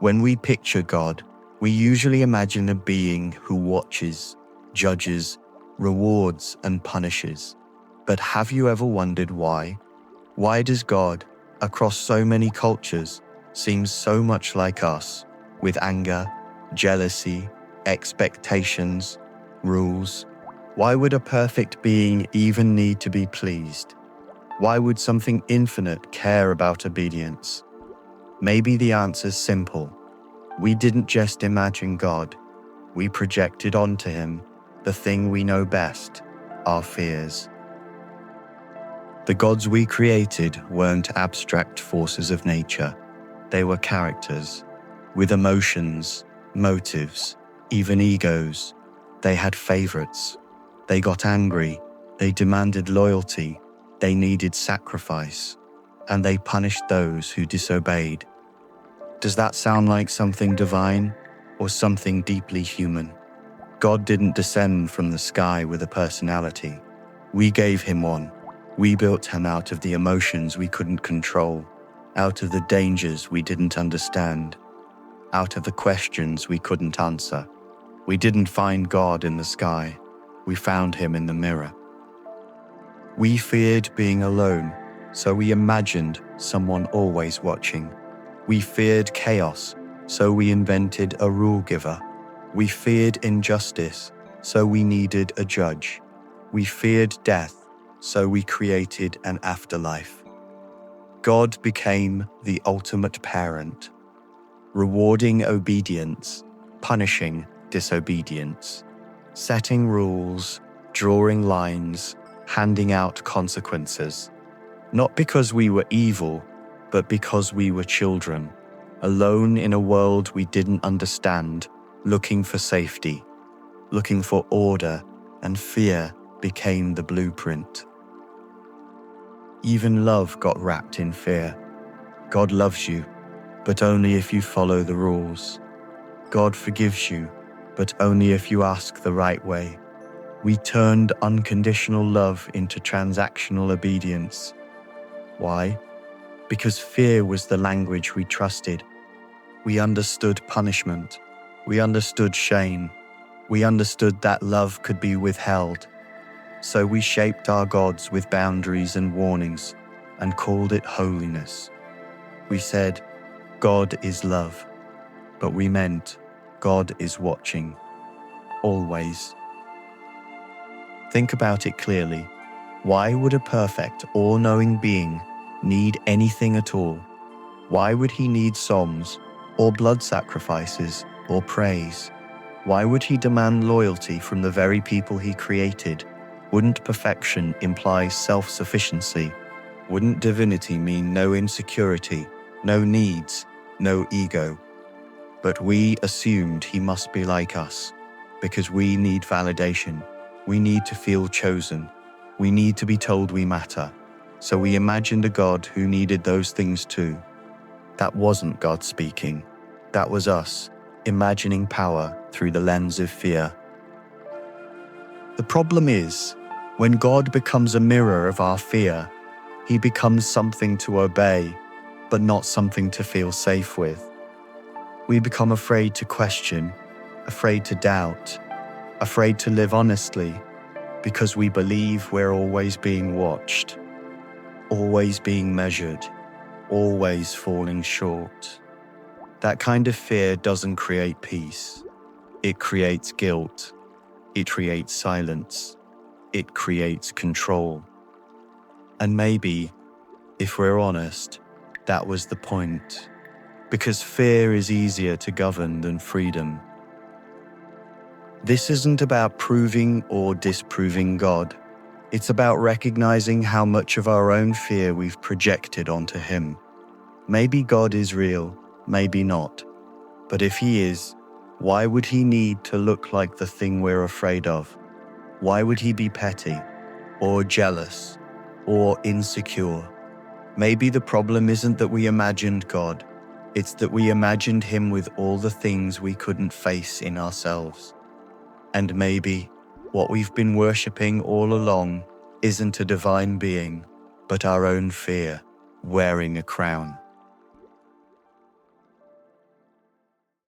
When we picture God, we usually imagine a being who watches, judges, rewards, and punishes. But have you ever wondered why? Why does God, across so many cultures, seem so much like us, with anger, jealousy, expectations, rules? Why would a perfect being even need to be pleased? Why would something infinite care about obedience? Maybe the answer's simple. We didn't just imagine God, we projected onto him the thing we know best, our fears. The gods we created weren't abstract forces of nature. They were characters, with emotions, motives, even egos. They had favorites. They got angry. They demanded loyalty. They needed sacrifice. And they punished those who disobeyed. Does that sound like something divine or something deeply human? God didn't descend from the sky with a personality. We gave him one. We built him out of the emotions we couldn't control, out of the dangers we didn't understand, out of the questions we couldn't answer. We didn't find God in the sky. We found him in the mirror. We feared being alone, so we imagined someone always watching. We feared chaos, so we invented a rule giver. We feared injustice, so we needed a judge. We feared death, so we created an afterlife. God became the ultimate parent, rewarding obedience, punishing disobedience, setting rules, drawing lines, handing out consequences. Not because we were evil, but because we were children, alone in a world we didn't understand, looking for safety, looking for order, and fear became the blueprint. Even love got wrapped in fear. God loves you, but only if you follow the rules. God forgives you, but only if you ask the right way. We turned unconditional love into transactional obedience. Why? Because fear was the language we trusted. We understood punishment. We understood shame. We understood that love could be withheld. So we shaped our gods with boundaries and warnings and called it holiness. We said, God is love, but we meant God is watching, always. Think about it clearly. Why would a perfect, all-knowing being need anything at all? Why would he need psalms, or blood sacrifices, or praise? Why would he demand loyalty from the very people he created? Wouldn't perfection imply self-sufficiency? Wouldn't divinity mean no insecurity, no needs, no ego? But we assumed he must be like us, because we need validation. We need to feel chosen. We need to be told we matter. So we imagined a God who needed those things too. That wasn't God speaking. That was us, imagining power through the lens of fear. The problem is, when God becomes a mirror of our fear, he becomes something to obey, but not something to feel safe with. We become afraid to question, afraid to doubt, afraid to live honestly, because we believe we're always being watched, always being measured, always falling short. That kind of fear doesn't create peace. It creates guilt. It creates silence. It creates control. And maybe, if we're honest, that was the point. Because fear is easier to govern than freedom. This isn't about proving or disproving God. It's about recognizing how much of our own fear we've projected onto him. Maybe God is real, maybe not. But if he is, why would he need to look like the thing we're afraid of? Why would he be petty, or jealous, or insecure? Maybe the problem isn't that we imagined God. It's that we imagined him with all the things we couldn't face in ourselves. And maybe what we've been worshipping all along isn't a divine being, but our own fear, wearing a crown.